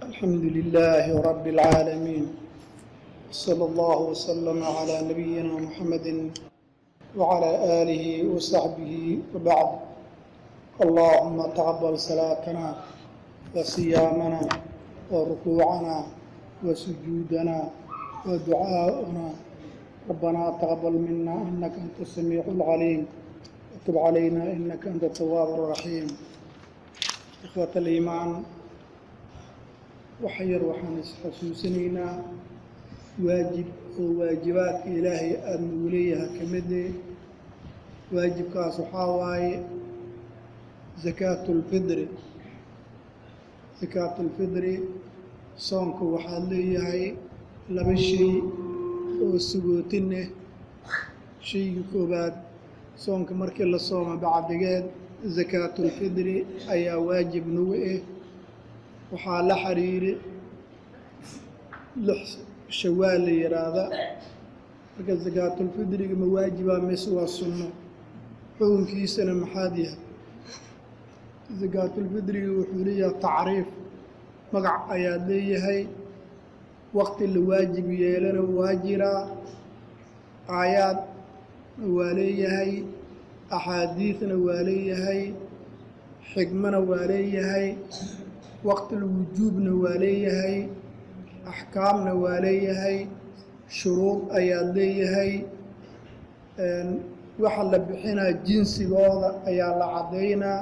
الحمد لله رب العالمين، صلى الله وسلم على نبينا محمد وعلى آله وصحبه وبعد. اللهم تقبل صلاتنا وصيامنا وركوعنا وسجودنا ودعاءنا. ربنا تقبل منا إنك أنت السميع العليم وتب علينا إنك أنت التواب الرحيم. إخوة الإيمان، وحير وحن حسوسنينا واجبات إلهي أنوليها كمدي. واجب كاسحاواي زكاة الفطر. زكاة الفطر صونك وحاليها لما شيء وسجوتنه شيء كوباد صونك مركي للصوم بعد جد زكاة الفطر أي واجب نوئه وحال حريري شوال يرادا. marka zakaatul fidriga ma waajiba mise waa sunno, xukunkiisana maxaa yahay? zakaatul fidriga wuxuu leeyahay tacriif, magac ayaa leeyahay, waqti la waajib yeelana waa jiraa, aayaad waa leeyahay, axaadiisna waa leeyahay, xikmana waa leeyahay, waqti wujuubna waa leeyahay, axkaamna waa leeyahay, shuruud ayaa leeyahay. waxa la bixinaa jinsigooda ayaa la caddaynaa,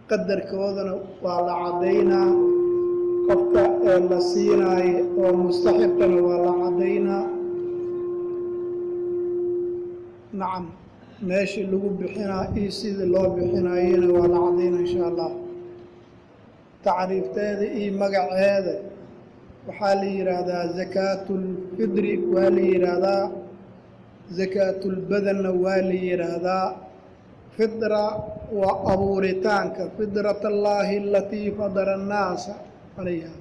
qadarkoodana waa la caddaynaa, qofka la siinaayo oo mustaxiqana waa la caddaynaa. nacam, meeshii lagu bixinaa iyo sidii loo bixinaayana waa la caddaynaa insha allah. tacriifteeda iyo magaceeda waxaa la yidhaahdaa zakaatulfidri, waa la yidhaahdaa zakaatulbadanna waa la yidhaahdaa. fidra waa abuuritaanka, fidratallaahi alatii fadara annaasa calayha.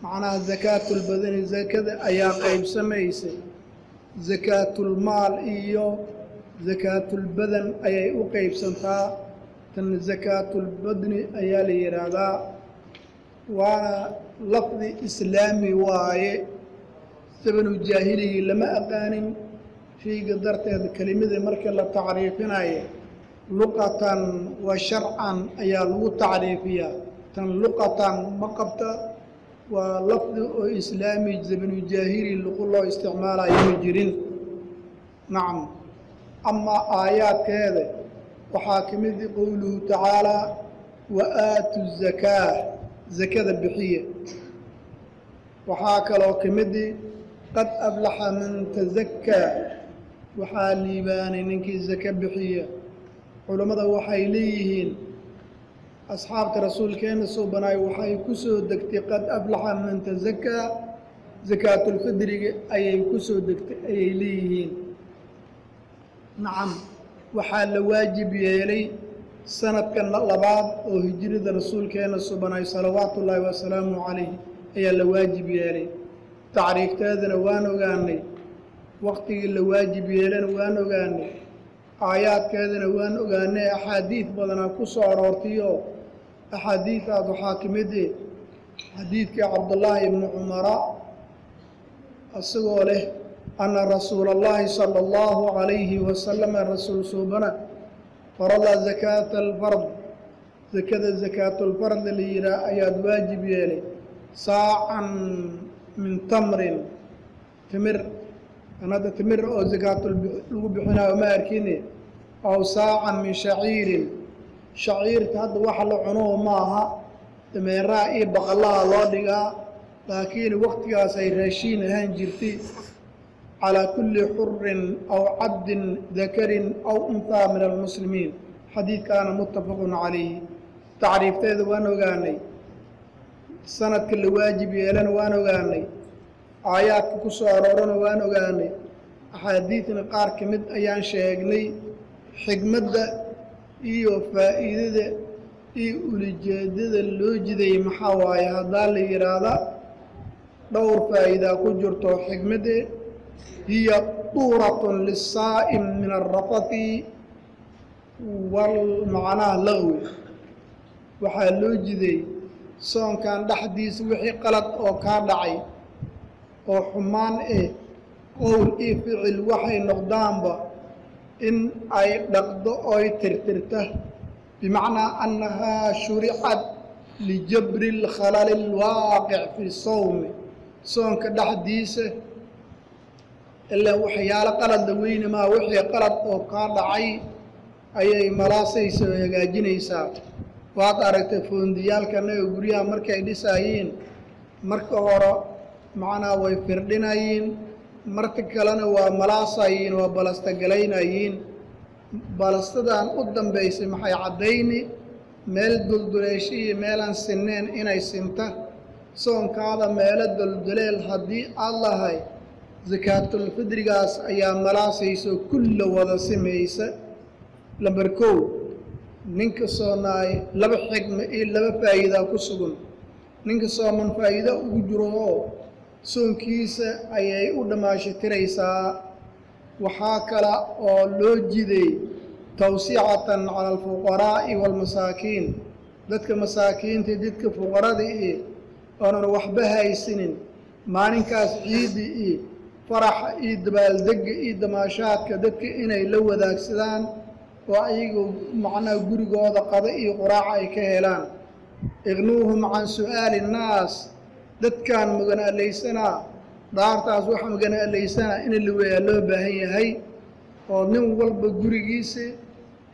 macnaha zakaatulbadani zakada ayaa qaybsamaysay, zakaatulmaal iyo zakaatulbadan ayay u qaybsantaa. tan zakaatulbadni ayaa la yidhaahdaa, waana lafdi islaami waaye. sabanu jaahiligii lama aqaanin shayga darteed kelimada marka la tacriifinayo luqatan wa sharcan ayaa lagu tacriifiyaa. tan luqatan ma qabta, waa lafdi oo islaami, sabanu jaahili luqu loo isticmaalayo ma jirin. nacam, amaa aayaadkeeda waxaa ka mid qowluhu tacaalaa wa aatu zakaa, zakada bixiya. waxaa kaloo ka midi qad aflaxa man tazakkaa, waxaa liibaanay ninkii zaka bixiya. culammada waxay leeyihiin asxaabta rasuulkeena soo banaayo waxay ku soo degtay qad aflaxa man tazakkaa, zakaatulfidriga ayay ku soo degtay ayay leeyihiin. nacam, waxaa la waajib yeelay sanadkan labaad oo hijrada rasuulkeena subanay salawaatu ullaahi wasalaamu calayh ayaa la waajib yeelay. tacriifteedana waan ogaanay, waqtigii la waajib yeelana waan ogaanay, aayaadkeedana waan ogaanay. axaadiid badanaa ku soo aroortayoo axaadiidaas waxaa ka mid xadiidkii cabdullaahi ibni cumara isagoo leh anna rasuula allaahi sala allahu calayhi wasalama rasuul suubana farada zakaata alfard, zakada zakaatulfard la yidhaah ayaad waajib yeelay. saacan min tamrin, timir, anada timir oo zakaatul lagu bixinaayo ma arkine. aw saacan min shaciirin, shaciirta hadda waxa la cuno maaha, dameeraha iyo baqallaha loo dhigaa, laakiin waqtigaas ay raashiin ahaan jirtay. calaa kulli xurin aw cabdin dakarin aw unhaa min almuslimiin. xadiidkaana muttafaqun calayhi. tacriifteeda waan ogaanay, sanadka la waajib yeelana waan ogaanay, aayaadka ku soo aroorana waan ogaanay, axaadiidna qaar ka mid ayaan sheegnay. xigmadda iyo faa'iidada iyo ulijeedada loo jiday maxaa waaye haddaa la yidhaahda dhowr faa'iidaa ku jirto. xigmadde hiya duuratun lisaa'im min alrafati wal macnaha lagwi. waxaa loo jiday soonkan dhaxdiisa wixii qalad oo kaa dhacay oo xumaan qowl iyo ficil waxay noqdaanba in ay dhaqdo oy tirtirta bimacnaa annahaa shuricad lijabri lkhalali alwaaqic fi sawmi soonka dhaxdiisa ilaa waxyaalo qalad la weyne maa wixii qalad oo kaa dhacay ayay malaasaysa oo hagaajinaysaa waad aragtay foondiyaalkanaga guryaha markay dhisayiin marka hore macnaa way firdhinayiin marka kalena waa malaasayiin waa balastagalaynayiin balastadan u dambaysay maxay caddayni meel dulduleesho iyo meelaan sinneen inay sinta soonkaada meelo dulduleel haddii aad lahay sakaatulfidrigaas ayaa malaasayso kulla wada samaysa lambar kow ninka soonaay laba xigma iyo laba faa'iidaa ku sugan ninka sooman faa'iido ugu jiro oo soonkiisa ayay u dhammaashatiraysaa waxaa kale oo loo jiday tawsiicatan cala alfuqaraa'i waalmasaakiin dadka masaakiinta dadka fuqarada oonan waxba haysanin maalinkaas ciidda iyo faraxa iyo dabaaldegga iyo damaashaadka dadka inay la wadaagsadaan oo ayagu macnaha gurigooda qada iyo quraaca ay ka helaan iqnuuhum can su'aali innaas dadkan maganaalaysanaa dhaartaas waxa maganaalaysanaa in la weeyaa loo baahan yahay oo nin walba gurigiisa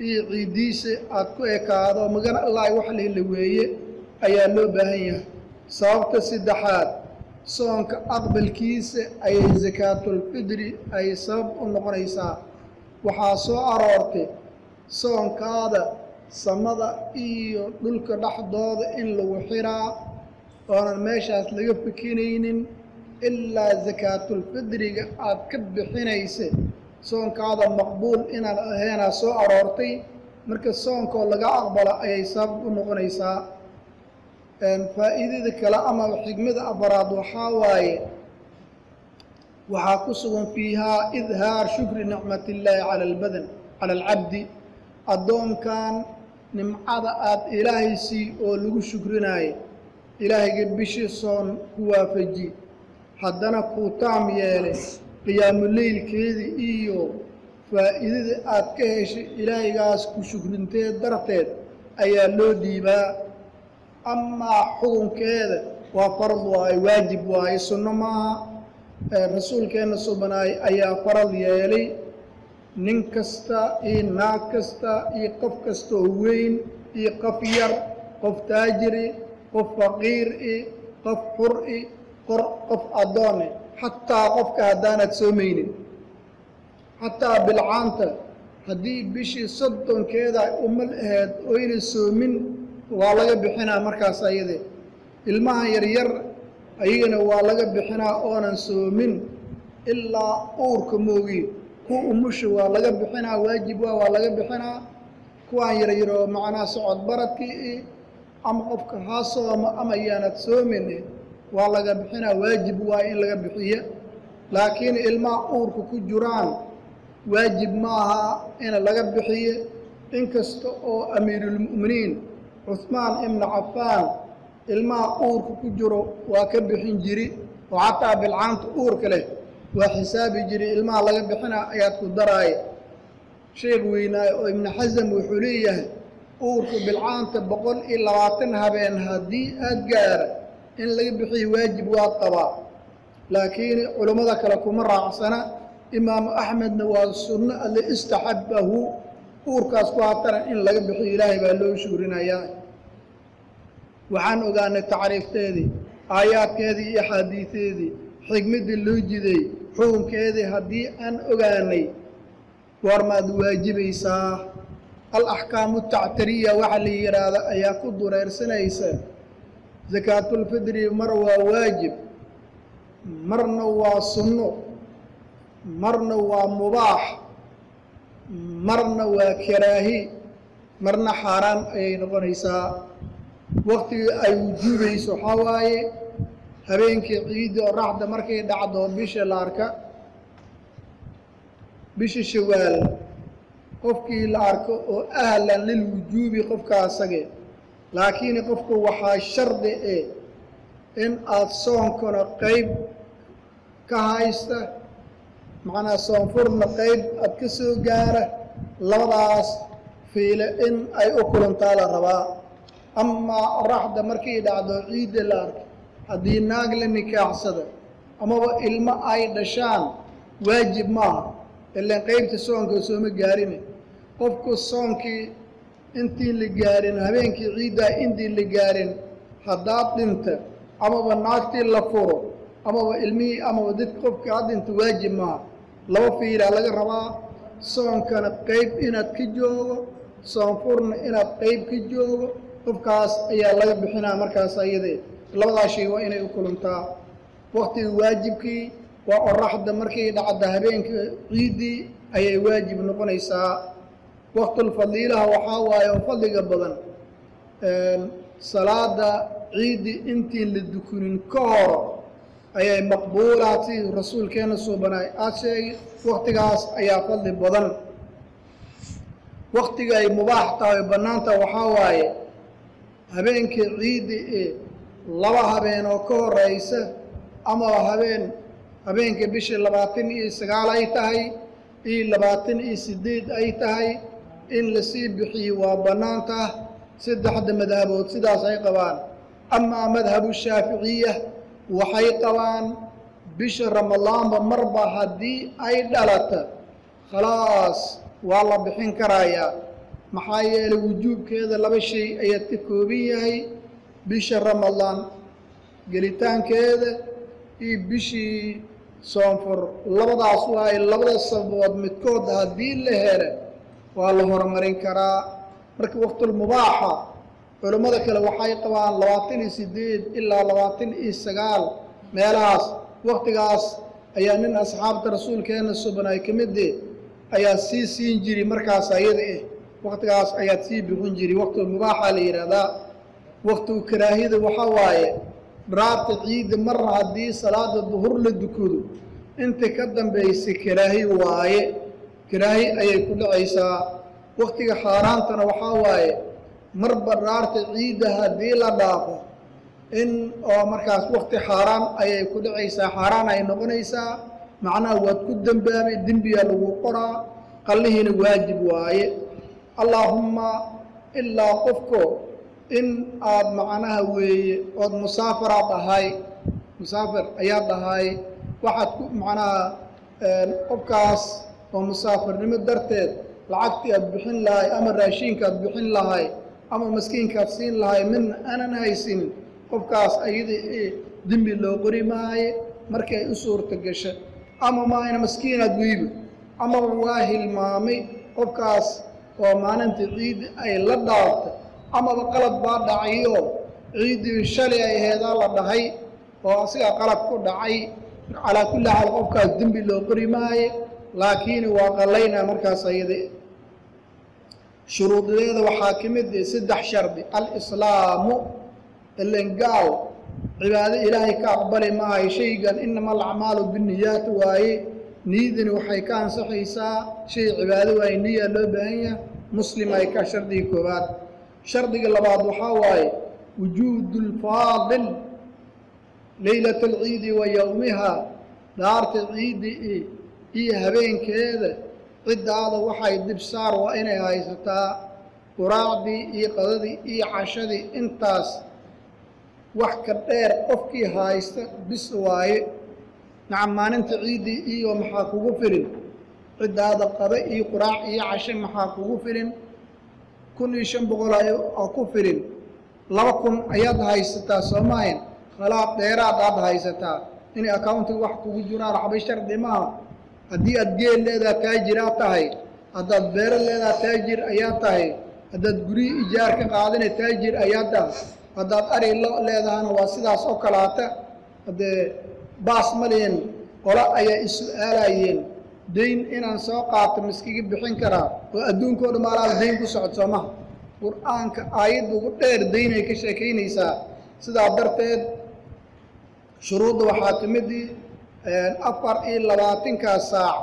iyo ciiddiisa aad ku ekaado magana allaahi wax la weeye ayaa loo baahan yahay sababta saddexaad soonka aqbalkiisa ayay sakaatulfidri ay sabab u noqonaysaa waxaa soo aroortay soonkaada samada iyo dhulka dhexdooda in lagu xiraa oonan meeshaas laga fikinaynin ilaa sakaatulfidriga aad ka bixinaysa soonkaada maqbuul inaan ahaynaa soo aroortay marka soonkoo laga aqbalo ayay sabab u noqonaysaa faa'iidada kale ama xigmada afaraad waxaa waaye waxaa ku sugan fiihaa idhaar shukri nicmatillaahi cala albadan cala alcabdi addoonkan nimcada aad ilaahay sii oo lagu shukrinaayo ilaahayga bishii soon ku waafaji haddana kuu taam yeelay qiyaamuleylkeedii iyo faa'iidada aad ka heshay ilaahaygaas ku shukrinteed darteed ayaa loo dhiibaa amaa xukunkeeda waa farad waaye waajib waaye sunno maaha rasuulkeenna subanaay ayaa farad yeelay nin kasta iyo naag kasta iyo qof kasta oo weyn iyo qof yar qof taajiri qof faqiir qof xur qof addoone xataa qofka haddaanad soomaynin xataa bilcaanta haddii bishii soddonkeeda umal ahayd oyna soomin waa laga bixinaa markaas ayade ilmaha yaryar ayagana waa laga bixinaa oonan soomin ilaa uurka moogiin kuwa umusha waa laga bixinaa waajib waa laga bixinaa kuwaan yaryaroo macnaha socod baradkii ama qofka haa sooma ama yaanad soomin waa laga bixinaa waajib waa in laga bixiyo laakiin ilmaha uurka ku jiraan waajib maaha in laga bixiyo inkasta oo amiirulmu'miniin cusmaan ibnu cafaan ilmaha uurka ku jiro waa ka bixin jiri oo xataa bilcaanta uurka leh waa xisaabi jiri ilmaha laga bixinaa ayaad ku daraaya sheekh weynaaye oo ibnu xasam wuxuu leeyahay uurka bilcaanta 120 habeen haddii aad gaara in laga bixiyo waajib waad qabaa laakiin culammada kale kuma raacsana imaamu axmedna waa sunno alle istaxabbahu uurkaas ku haatana in laga bixiyo ilaahay baa loo shuurinayaa waxaan ogaanay tacriifteedii aayaadkeedii iyo axaadiiseedii xigmaddii loo jiday xukunkeedii haddii aan ogaanay goormaad waajibaysaa alaxkaamu tactariya waxa la yidhaahda ayaa ku dureersanaysa sakaatulfidri mar waa waajib marna waa sunno marna waa mubaax marna waa karaahi marna xaaraan ayay noqonaysaa waqtigii ay wujuubayso waxaa waaye habeenkii ciidda oo raxda markay dhacdo bisha la arka bisha shawaal qofkii la arko oo ahlan lilwujuubi qofkaa asage laakiin qofku waxaa shardi in aad soonkana qayb ka haysta macnaa soonfurna qayb aad ka soo gaara labadaas fiile in ay u kulantaa la rabaa amaa oraxda markay dhacdo ciidda la arko haddii naag la nikaaxsada amaba ilmo ay dhashaan waajib maaha ilaan qaybta soonka sooma gaarine qofku soonkii intii la gaarin habeenkii ciiddaa intii la gaarin haddaad dhinta amaba naagtii la furo amaba ilmihii amaba dadka qofka had dhinta waajib maaha laba fiilaa laga rabaa soonkana qayb inaad ka joogo soonfurna inaad qayb ka joogo qofkaas ayaa laga bixinaa markaas ayadee labadaas shay waa inay u kulantaa waqtiga waajibkii waa oraxda markay dhacda habeenka ciiddii ayay waajib noqonaysaa waqtulfadiilaha waxaa waaye oo fadliga badan salaada ciiddii intiin la dukunin ka hor ayay maqbuulaad sidii rasuulkeena suubanaay aad sheegi waqtigaas ayaa fadli badan waqtiga ay mubaax tahay bannaanta waxaa waaye habeenkii ciiddii laba habeen oo ka horeysa ama habeenkii bishii 29 ay tahay iyo 28 ay tahay in la sii bixiyo waa bannaanta saddexda madhabood sidaas ay qabaan amaa madhabu shaaficiya waxay qabaan bisha ramadaanba marba haddii ay dhalata khalaas waa la bixin karayaa maxaa yeelay wujuubkeeda laba shay ayaa ka kooban yahay bisha ramadaan gelitaankeeda iyo bishii soonfur labadaas waaye labada sababood midkood haddii la helo waa la horumarin karaa marka waqtulmubaaxa culammada kale waxay qabaan 28 ilaa 29 meelahaas waqtigaas ayaa nin asxaabta rasuulkeena subanaay ka mid ayaa sii siin jiray markaas ayada waqtigaas ayaad sii bixin jiray waqtulmubaaxa la yidhaahdaa waqtigu karaahiyada waxaa waaye raarta ciidda marna haddii salaada duhur la dukado inta ka dambaysa karaahi waaye karaahi ayay ku dhacaysaa waqtiga xaaraantana waxaa waaye marba raarta ciidda haddii la dhaafo in oo markaas waqti xaaraan ayay ku dhacaysaa xaaraan ay noqonaysaa macnaha waad ku dembaabay dembiyaa lagu qoraa qallihiina waajib waaye allaahumma ilaa qofko in aad macnaha weeye ood musaafiraad ahay musaafir ayaad ahay waxaad ku macnaha qofkaas oo musaafirnimo darteed lacagtii aad bixin lahay ama raashiinka aad bixin lahay ama maskiinkaad siin lahay midna aanan haysin qofkaas ayada dembi loo qori maaye markay u suurta gasha ama maayna maskiinaad weyba amaba waa hilmaamay qofkaas oo maalinta ciid ay la dhaartay amaba qalad baa dhacayo ciiddii shalay ay heedaa la dhahay oo asigaa qalad ku dhacay calaa kulli xaal qofkaas dembi loo qori maaye laakiin waa qallaynaa markaas ayada shuruudeeda waxaa ka mid 3 shardi alislaamu ilengaal cibaado ilaahay ka aqbali maayo shaygan inama alacmaalu binniyaat waaye niyadani waxay ka ansaxaysaa shay cibaado waaye niya loo baahan yahay muslim ay ka shardiga koobaad shardiga labaad waxaa waaye wujuudu lfaadil leylat alciidi wa yowmiha daarta ciiddi iyo habeenkeeda ciddaada waxay dibsaar waa inay haysataa quraacdii iyo qadadii iyo cashadii intaas wax ka dheer qofkii haysta bis waaye nacam maalinta ciiddii iyo maxaa kugu filin ciddaada qada iyo quraac iyo cashe maxaa kugu filin 1500 oo ku filin 2000 ayaad haysataa soomaaliya khalaaq dheeraad aad haysataa inay accountiga wax kugu jiraan waxba shardi maaha haddii aad geel leedaha taajir aad tahay haddaad beero leedaha taajir ayaa tahay haddaad guri ijaar ka qaadana taajir ayaa tahay haddaad ari leedahana waa sidaas oo kalaata haddee baas malihin qolo ayaa is-su'aalayeen dayn inaan soo qaato miskiga bixin karaa oo adduunkoo dhammaalaada dayn ku socod soomaha qur-aanka aayadda ugu dheer dayn ay ka sheekaynaysaa sidaa darteed shuruudda waxaa ka mid 24 saac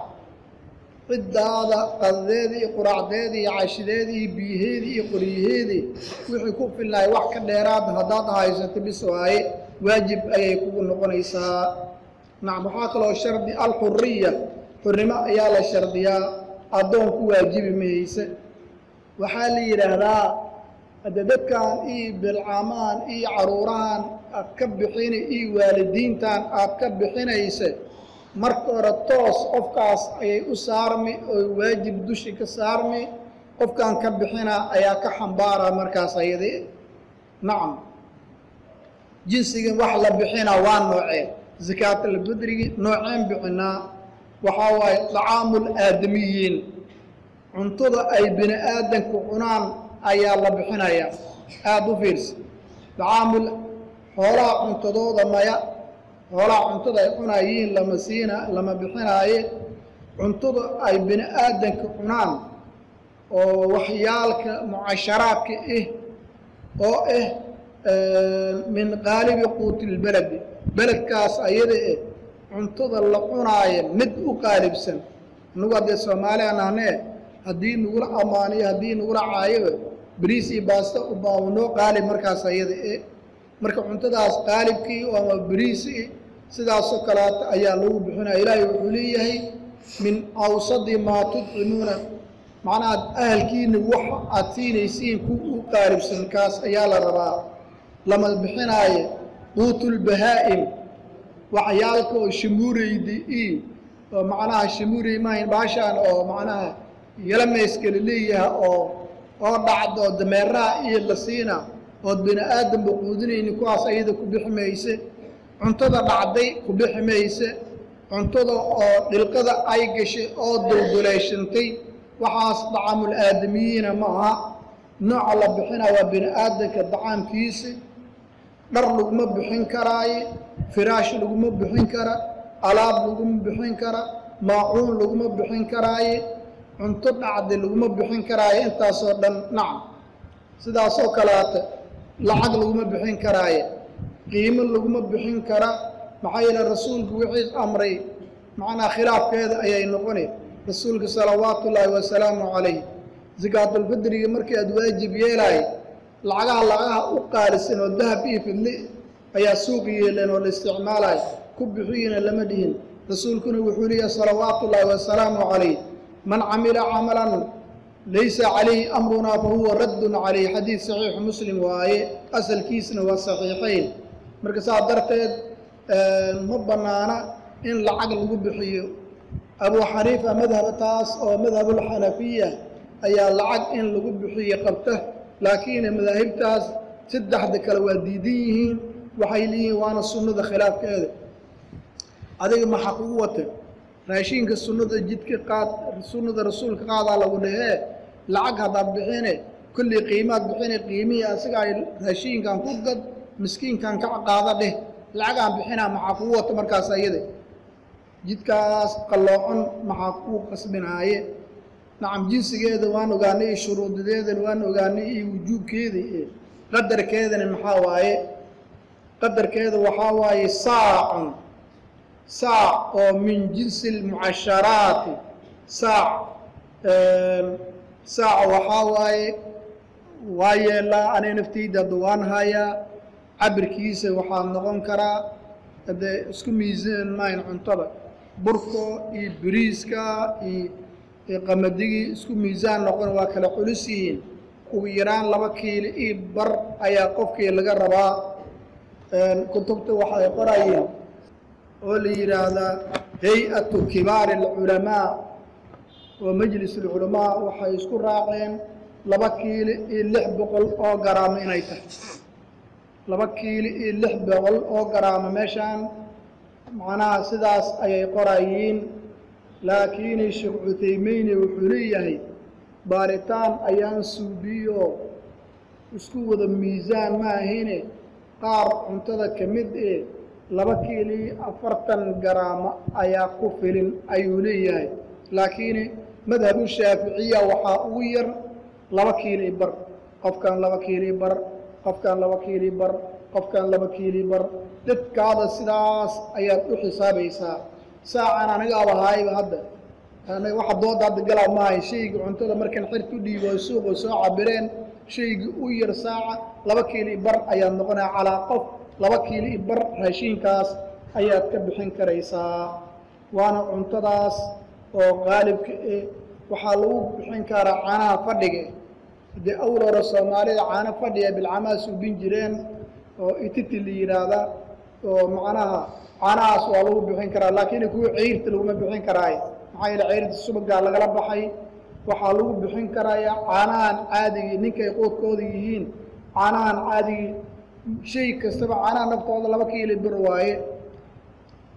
ciddaada qadadeedii iyo quraacdeedii iyo cashideedii iyo biyaheedii iyo qoryaheedii wixii ku filnaay wax ka dheeraad haddaad haysato bis waaye waajib ayay kugu noqonaysaa. nacam waxaa kaloo shardi alxuriya, xurnimo ayaa la shardiyaa, addoon ku waajibi mayse. waxaa la yidhaahdaa hadde dadkan iyo bilcaamaan iyo caruurahan aad ka bixini iyo waalidiintan aad ka bixinaysa marka hore toos qofkaas ayay u saarmi oo waajib dushi ka saarmi, qofkan ka bixina ayaa ka xambaara markaas ayadii. nacam jinsigan wax la bixina waa nooceen zakaatalbadrigi nooceen bixinaa waxaa waaye dacaamul aadamiyiin, cuntada ay bini aadanku cunaan ayaa la bixinayaa. aada u fiirsa dacaamul xoolaha cuntadooda maya, xoolaha cuntada ay cunayiin lama bixinaaye. cuntada ay bini aadanka cunaan oo waxyaalka mucasharaadka oo min qaalibi quutilbaladi, beledkaas ayada cuntada la cunaayo mid u qaalibsan. inagu haddee soomaaliya nahnee haddii nagula ammaaniyo haddii nagula caayoba bariis iyo baasta u baawnoo qaalib markaas ayada marka cuntadaas qaalibkii ama bariisi sidaasoo kaleeta ayaa lagu bixinaya. ilaahay wuxuu leeyahay min awsadi maa tudcimuuna, macnaha ahalkiina waxa aad siinaysiin ku u qaalibsan kaas ayaa la rabaa. lama bixinaayo quutulbahaa'im, waxyaalka oo shamuureydi iyo oo macnaha shamuurey maahayn baashaan oo macnaha yalamayskala leeyaha oo dhacdo oo dameeraha iyo la siina ood bini aadanba quudinayni kuwaas ayada ku bixi mayse. cuntada dhacday ku bixi mayse. cuntada oo dhilqada ay gashay oo dulduleeshantay waxaas dacaamul aadamiyiina ma aha. nooca la bixina waa bini aadanka dacaamkiisa. dhar laguma bixin karaaye, firaash laguma bixin kara, alaab laguma bixin kara, maacuun laguma bixin karaaye, cunto dhacday laguma bixin karaaye. intaasoo dhan nacam sidaasoo kaleeta lacag laguma bixin karaaye, qiimo laguma bixin kara. maxaa yeele rasuulku wixiis amray macnaa khilaafkeeda ayay noqoni. rasuulka salawaatu ullaahi wasalaamu calayh zakaatulfidriga markii aad waajib yeelaay lacagaha u qaalisan oo dahab iyo fidli ayaa suuq yeeleen oo la isticmaalayo, ku bixiyina lama dhihin. rasuulkuna wuxuu leeyahay salawaatu ullaahi wasalaamu calayh man camila camalan laysa calayhi amrunaa fa huwa raddun calayh. xadiid saxiixu muslim waaye, asalkiisna waa saxiixayn. marka saa darteed ma bannaana in lacag lagu bixiyo. abu xaniifa madhaba taas oo madhabulxanafiya ayaa lacag in lagu bixiyo qabta, laakiin madaahibtaas saddexda kale waa diidan yihiin. waxay leeyihiin waana sunnada khilaafkeeda. adiga maxaa kugu wata raashinka sunnada jidka qaad, sunnada rasuulka qaadaa lagu dhahee lacag haddaad bixine kulli qiimaad bixine qiimihii asiga ay raashinkan ku gad miskiinkan ka qaada dheh lacagaan bixinaa maxaa kugu wata markaas ayada jidkaas qalloocon maxaa kuu qasbinaaye. nacam jinsigeeda waan ogaanay iyo shuruudadeedana waan ogaanay iyo wujuubkeeda iyo qadarkeedana maxaa waaye. qadarkeeda waxaa waaye saacun, saac oo min jinsi lmucasharaati. saac waxaa waaye waa yeelaa anay nafteyda hadda waan hayaa. cabirkiisa waxaa noqon karaa haddee isku miisaan maayn cuntada, burka iyo bariiska iyo qamadigi isku miisaan noqon waa kala culus yihiin. ugu yaraan 2 kiilo iyo bar ayaa qofkii laga rabaa. kutubta waxay qorayeen oo la yidhaahdaa hay-atu kibaari alculamaa wa majlis alculamaa waxay isku raaceen 2 kiilo iyo 600 oo garaamo inay tahay. 2 kiilo iyo 600 oo garaamo meeshaan macnaha sidaas ayay qorayiin. laakiin sheekh Cuthaymiin wuxuu leeyahay baaritaan ayaan suubiyo isku wada miisaan ma ahine qaar cuntada ka mid 2 kiilo iyo 40 garaamo ayaa ku filin ayuu leeyahay. laakiin madhabu shaaficiya waxaa ugu yar 2 kiilo iyo bar. qofkan 2 kiilo iyo bar, qofkan 2 kiilo iyo bar, qofkan 2 kiilo iyo bar. dadkaada sidaas ayaad u xisaabaysaa. saacan aniga abahaayba hadda أنا واحد ضد هذا قال معي شيء عنده لما كان حرت دي وسوق وساعة برين شيء وير ساعة لبكيلي بر أيام نقنا على قف لبكيلي بر هاشين كاس أيات كبحين كريسا وأنا عنده داس وغالب وحلو بحين كارا عنا فدقة دي أول رسومالي عنا فدقة بالعماس وبنجرين وإتتلي هذا ومعناها عنا سوالو بحين كرا لكن يكون عير تلو ما بحين كراي عيل عير السبق قال لقلب بحي وحلو بحين كراي عنا عادي نك يقود كوديين عنا عادي شيء كسب عنا نبتوض لبكيل برواي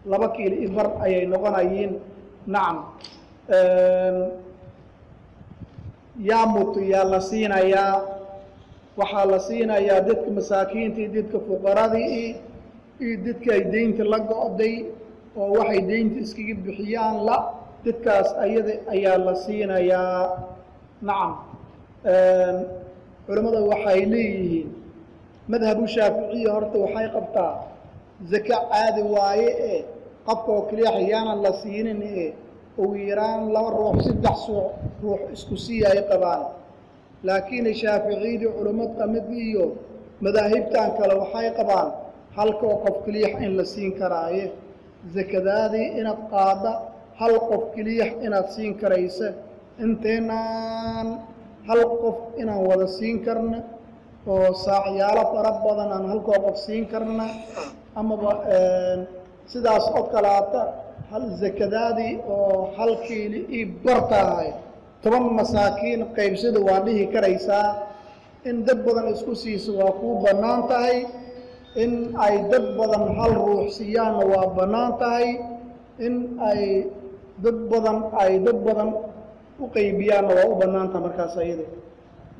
لبكيل إبر أي نغنيين نعم يا موت يا لسينا يا وحالسينا يا دتك مساكين تي دتك فقراء دي دتك دين تلقى oo waxay deynta iskaga bixiyaan la dadkaas ayada ayaa la siinayaa nacam culimada waxay leeyihiin madhabu shaafici horta waxay qabtaa zaka caadi waaye ee qabka oo kaliya xiyana la siinin ee oo yaraan laba ruux saddex ruux isku siiyay qabaan laakiin shaafici culimada kamid iyo madaahibtan kale waxay qabaan halka qof kaliya in la siin karaayo zakadaadii inaad qaada hal qof kaliya inaad siin karaysa inteenaan hal qof inaan wada siin karna oo saacyaalo fara badan aan hal qof siin karna ama sidaas oo kalaata hal zakadaadii oo hal kiili i bartahay 10 masaakiin qaybsada waa dhihi karaysaa in dad badan isku siiso waa ku banaan tahay in ay dad badan hal ruux siiyaan waa banaan tahay in ay dad badan u qaybiyaan waa u banaan tahay markaas ayada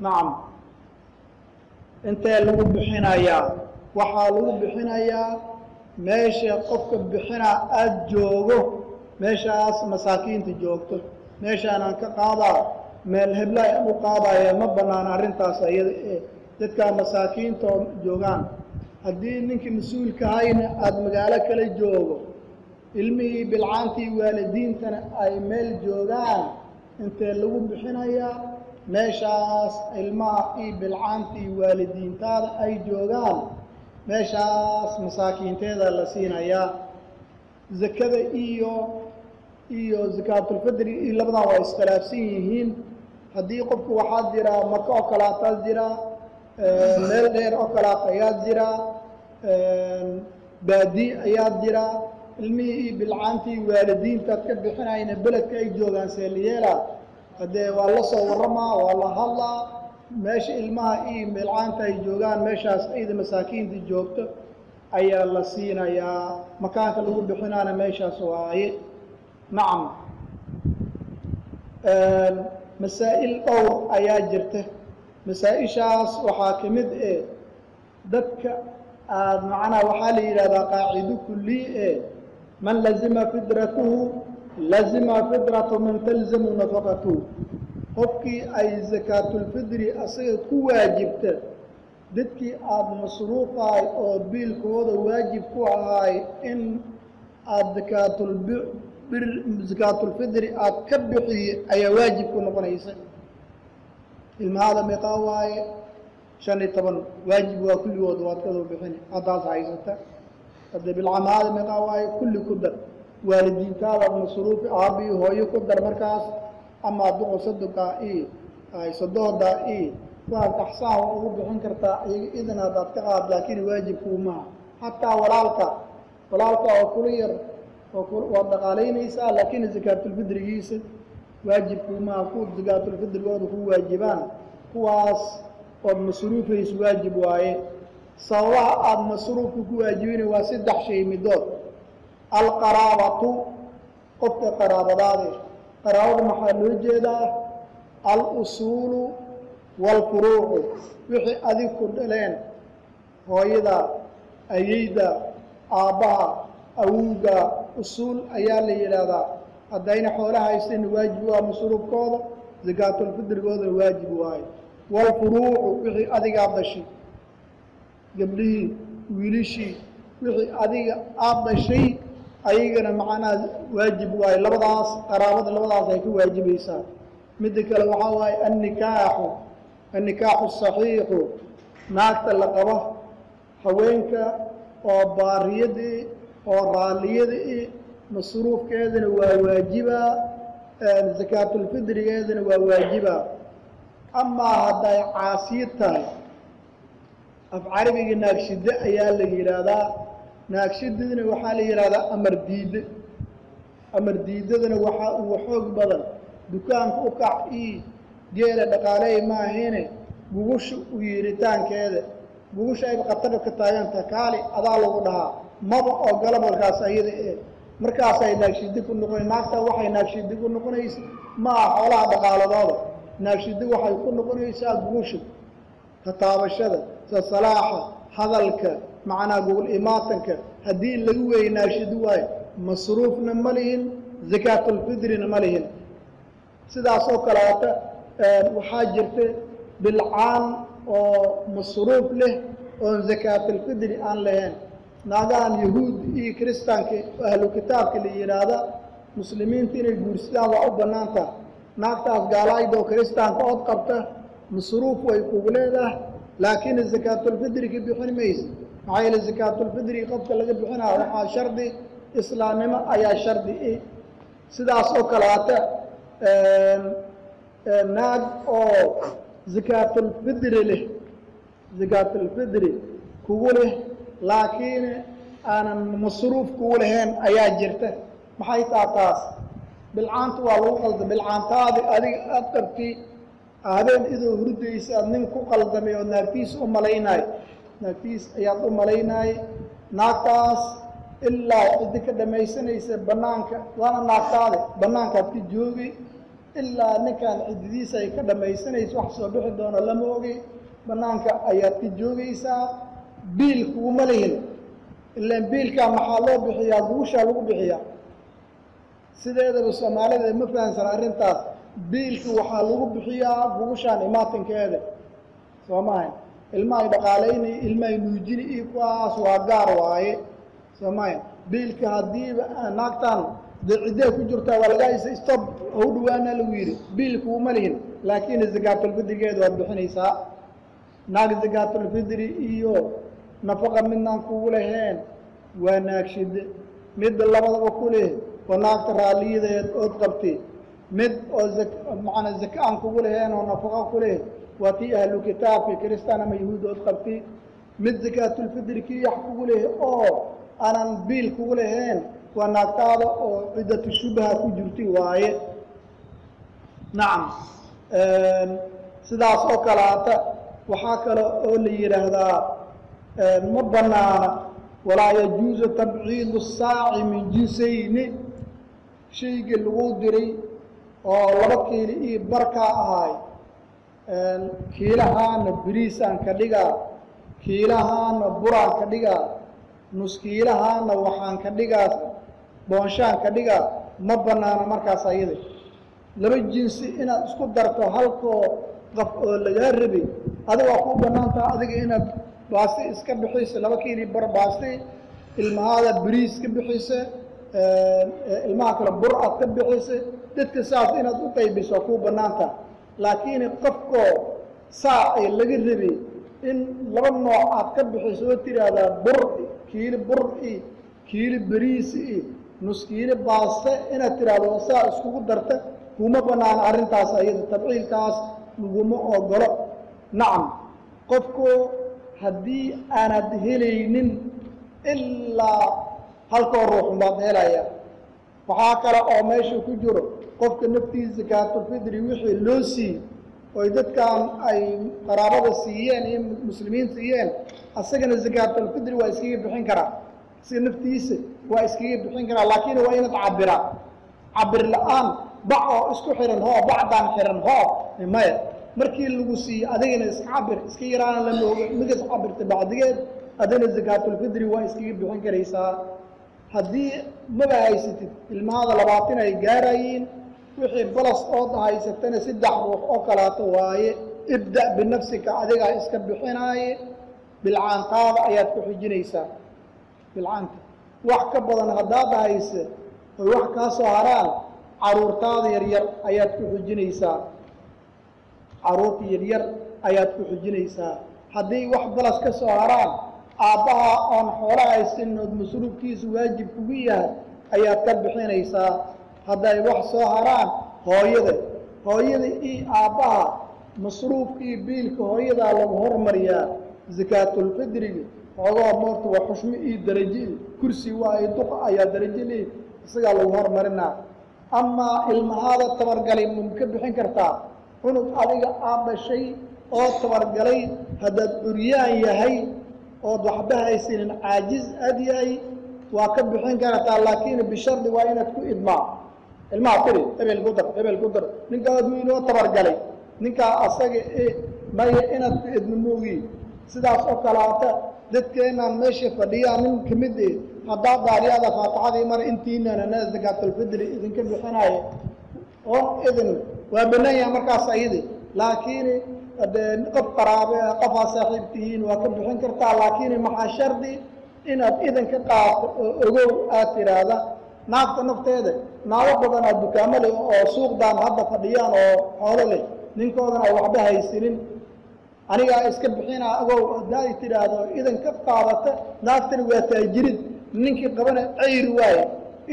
naam inta lagu bixinayaa waxa lagu bixinayaa meesha qofka bixina aad joogo meeshaas masaakiinta joogto meeshaan aan ka qaadaa meel hebla ay u qaadaya ma banaan arintaas ayada dadka masaakiinta joogaan haddii ninkii mas'uulka hayna aad magaalo kala joogo ilmihii bilcaantii waalidiintana ay meel joogaan intee lagu bixinayaa meeshaas ilmaha iyo bilcaantii waalidiintaada ay joogaan meeshaas masaakiinteeda la siinayaa zakada iyo zakaatul fidri labadan waa iskhilaafsan yihiin haddii qofku waxaa jira maka oo kalaataas jira meel dheer oo kalaata ayaa jira baadi ayaa jira ilmihii bilcaantii waalidiintaad ka bixinayna beledka ay joogaan seeliyeela hadee waa la soo waramaa waa la hadlaa meesha ilmaha iyo bilcaanta ay joogaan meeshaas ayda masaakiinta joogto ayaa la siinayaa makaanka lagu bixinaana meeshaas waaye nacam masaa'il dhowr ayaa jirta مسائشاس وحاكمد دك معنا وحالي إلى قاعد كلي من لزم فدرته لزم فدرة من تلزم نفقته حكي أي زكاة الفدر أصير واجبت دتك أب مصروفة أو بيل كود واجب كوهاي إن زكاة الفدر أكبحي أي واجب كون يسن المهذا مقاواي شان طبعا واجب وكل وضوات كذا بحين عطاس عايزته قد بالعام هذا مقاواي كل قدر والدين كذا مصروف أبي هو يقدر مركز أما دو صدقة أي صدقة أي وتحصاه وبحين كرتا إذا هذا تقعد لكن واجب وما حتى ولالك وكلير وضقالين يسأل لكن زكاة الفدر يسد واجب وما فوق زكاة الفدر هو واجبان كواس والمصروف واجب واي سواء المصروف واجبين وسدح شيء مدود القرابة قفت قرابة محل الجدا الأصول والفروع وحي أذيك كلين هويدا أيدا آباء أوغا أصول أيالي إلى هدين حولها يستن واجب ومصروف كوضا زكاة الفدر كوضا واجب واي والفروع وحي أذيك عبدالشي قبله ويليشي وحي أذيك عبدالشي أيقنا معنا واجب واي لبضاس قرابة لبضاس هيك واجب يسار مدك الوحاوي النكاح الصحيح ناقت اللقبة حوينك أو باريدي أو راليدي مصروف كذا وواجبة زكاة الفطر كذا وواجبة أما هذا عاصيته أفعربي ناقشد أيال يرادا ناقشد ذن وحال يرادا أمر ديد ذن وحوق بدل دكان فوقع جيل دقالي ما هنا بوش ويرتان كذا بوش أي بقتل كتايان تكالي أضالو لها ما بقى قلب الكاسيد مركاسي ناقشد كل نقول ناقته وحي ناقشد كل نقول ما حولها دقالة هذا ناقشد وحي كل نقول يسال بوش كتاب الشذا صلاحة حذلك معنا قول إماتك هدي اللي هو ناقشد واي مصروف نملهن زكاة الفطر نملهن سدا سوكلاته وحاجرت بالعام ومصروف له وزكاة الفطر عن لهن نادان يهود كريستان أهل الكتاب اللي يرادا مسلمين تين الجورسيان وأبنانتا ناقتاس قالاي دو كريستان قد قبته مصروف ويقوله لكن الزكاة الفطر كي بيحن ميس عائل الزكاة الفطر قد لقى بيحنها وحا شرطي إسلامي أيا شرطي سدا سوكلاته ناق أو زكاة الفطر له زكاة الفطر كوله لكن أنا مصروف كولهن أيا جرته محي تاس بالعانت والوقلد بالعانت هذه أكتبتي هذين إذا هرديس أنن كقلدمي ونرتيس ملايناي نرتيس أيات ملايناي ناقاس إلا إذا كده ما يسنيس بنانك وأنا ناقاله بنانك تجوجي إلا نكان إدريس أي كده ما يسنيس وحصل بحدون لموجي بنانك أيات تجوجي سا بيل كوملين إلا بيل كان محله بحياة بوشة لو بحياة سيدا إذا بسمعنا إذا ما فهم سرارين تاس بيل كوحله بحياة بوشة إماتن كذا سمعين الماء بقاليني الماء نوجيني إقواس وعقار واي سمعين بيل كهديب ناقتان دعدة كجرتا والجايس استب هودوانا لويري بيل كوملين لكن الزكاة الفطر كذا وبحنيسا ناق زكاة الفطر إيو نفقة منا كولهن وناقشد مد الله بدو كوله وناقت رالي ذي أتقبتي مد معنا الزكاة كولهن ونفقة كوله وتي أهل الكتاب في كريستان ما يهود أتقبتي مد زكاة الفطر كي يحكوا كوله أو أنا نبيل كولهن وناقت هذا عدة الشبهة كجرتي واي نعم سداس أكلاته وحاكل أولي هذا مبنانا ولا يجوز تبعيض الساع من جنسين شيء الغدري أو لبكي بركة هاي كيلها نبريسان كديجا كيلها نبران كديجا نص كيلها نوحان كديجا بونشان كديجا مبنانا مركز سيد لبي جنس إن اسكت درته هلكو لجربي هذا وقوع بنانتا هذا إن باستي إسكب بحيس لما كيري بر باستي المهذا بريس كب بحيس الماكل برا كب بحيس تتكساس إن تطي بسوقو بنانتا لكن قفكو ساعة لجربي إن لما نوع كب بحيس وتري هذا بر كيل بريس نص كيل باستي إن تري هذا ساعة اسكو درته هما بنان أرنتاس أيد تبعيل كاس نقوم أقول نعم قفكو هدي أنا دهلين إلا هلك الروح ما دهلايا فحاكرا أو ماشي كجرو قفك نفتي زكاة الفطر وحي لوسي وإذا كان أي قرابة السيئين مسلمين سيئين السجن زكاة الفطر وإسكيه بحين كرا سجن نفتيس وإسكيه بحين كرا لكن وين تعبرا عبر الآن بعض اسكو حرن هو بعضان حرن هو ما markii lagu siiyay adigana iska cabir iska yaraan la moogo midas cabirta bacdigeed adana zakaatul fidri waa iska bixin kareysaa hadii ma haysatid ilmaha 20 ay gaarayeen wixii balas oo haysatana 3 ruux oo kala waaye ibda binafsika adiga iska bixinaaye bilcaantaada ayaad ku xijinaysaa bilcaanta wax ka badan haddaad hayse oy wax kaa soo haraan caruurtaada yaryar ayaad ku xujinaysaa caruurta yaryar ayaad ku xujinaysaa haddii wax balas ka soo haraan aabbaha oon xoolo haysan ood masruufkiisu waajib kugu yahay ayaad ka bixinaysaa hadday wax soo haraan hooyada iyo aabbaha masruufka iyo biilka hooyadaa lagu hormariyaa zakaatulfidriga xoogoo moorta waa xushmo iyo darajo kursi waa ay duqa ayaa darajo leey isagaa lagu hormarinaa amaa ilmahaada tabargalay ma ka bixin kartaa cunug adiga aad dhashay oo tabargalay haddaad curyaan yahay ood waxba haysanin caajiz aad yahay waa ka bixin kartaa laakiin bishardi waa inaad ku idmaa ilmaha tiri hebel ku dar ninkaa adwiinoo tabargalay ninkaa asaga maya inaad ku idmo moogi sidaas oo kalaata dadkeenaan meesha fadhiyaa nin ka mid haddaa daariyada faatixadii mar intiinana zakaatulfidri idinka bixinaayo oo idin waa bannaan yahay markaas ayadi laakiin qof qaraabe qofaa saaxiib tihiin waa ka bixin kartaa laakiin maxaa shardi inaad idinka qaato oo ogow aad tiraahda naagta nafteeda naago badanaa dukaamo leh oo suuqdaan hadda fadhiyaan oo xoolo leh ninkoodana ay waxba haysanin anigaa iska bixinaa agow haddaa ay tidhaahdo idinka qaadata naagtani waa taajirid ninkii qabana cayri waaye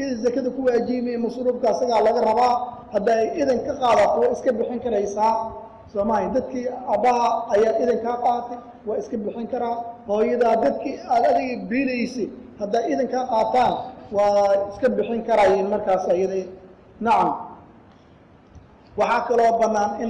idan zakada ku waajiibaya masruufka asagaa laga rabaa hadday idinka qaadato waa iska bixin karaysaa soomaali dadkii abbaha ayaa idinkaa qaatay waa iska bixin karaa hooyadaa dadkii aad adiga biilaysay hadday idinkaa qaataan waa iska bixin karayeen markaas ayada nacam waxaa kaloo bannaan in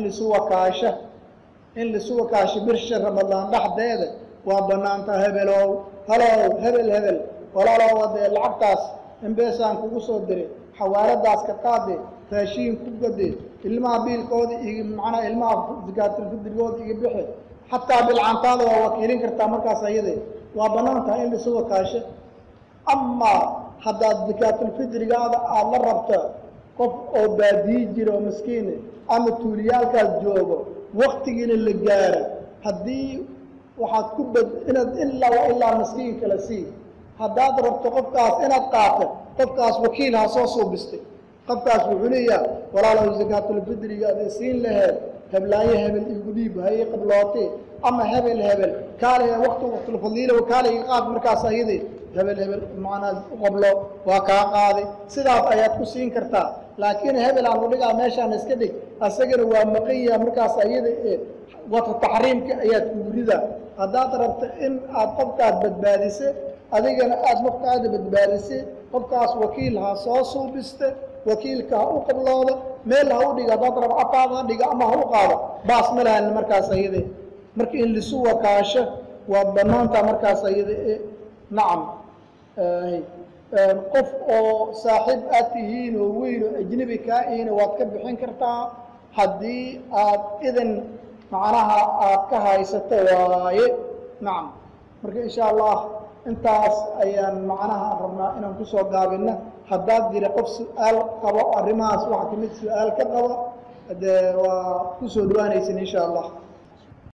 lisu wakaasho bisha ramadaan dhexdeeda waa bannaantaa hebelow halow hebel walaalow dee lacagtaas imbeesaan kugu soo diray xawaaladaas ka qaade raashiin ku gade ilmaha biilkooda iyo macnaa ilmaha zakaatulfidrigooda iga bixi xataa bilcantaada waa wakiilin kartaa markaas ayade waa bannaan tahay in lisu wakaasho amaa haddaad zakaatulfidrigaada aada la rabta qof oo baadiyi jira oo miskiine ama tuuliyaalkaas joogo waktigiina la gaara haddii waxaad ku inaad ilaa miskiin kala sii haddaad rabto qofkaas inaad qaato qofkaas wakiil ha soo suubistay qofkaas wuxuu leeyaha walaalow zakaatulfidriga ad siin laheed heblaayo hebel igu dhiib haye qablootee ama hebel kaale waqtulfadiila kaale iga qaad markaas ayadii hebel macnaa qablo waa kaa qaaday sidaas ayaad ku siin kartaa laakiin hebel aan udhigaa meeshaan iska dhig asagana waa maqanya markaas ayada wata taxriimka ayaad kugu ridaa haddaad rabto in aad qofkaas badbaadise adigana aada naftaada badbaadise qofkaas wakiil ha soo suubiste wakiilka ha u qabloodo meel ha u dhiga haddaad rabo ataada ha dhiga ama ha u qaado baas ma lahan markaas ayada marka in lisu wakaasho waa bannaantaa markaas ayada nacam qof oo saaxiib aad tihiin oo weyn oo ajnebi kaa ihina waad ka bixin kartaa haddii aad idin macnaha aad ka haysato waaye nacam marka insha allah intaas ayaan macnaha rabnaa inaan kusoo gaabino haddaad jira qof su-aal qabo arrimahaas waxa kamid su-aal ka qabo dee waa kusoo dhawaanaysin insha allah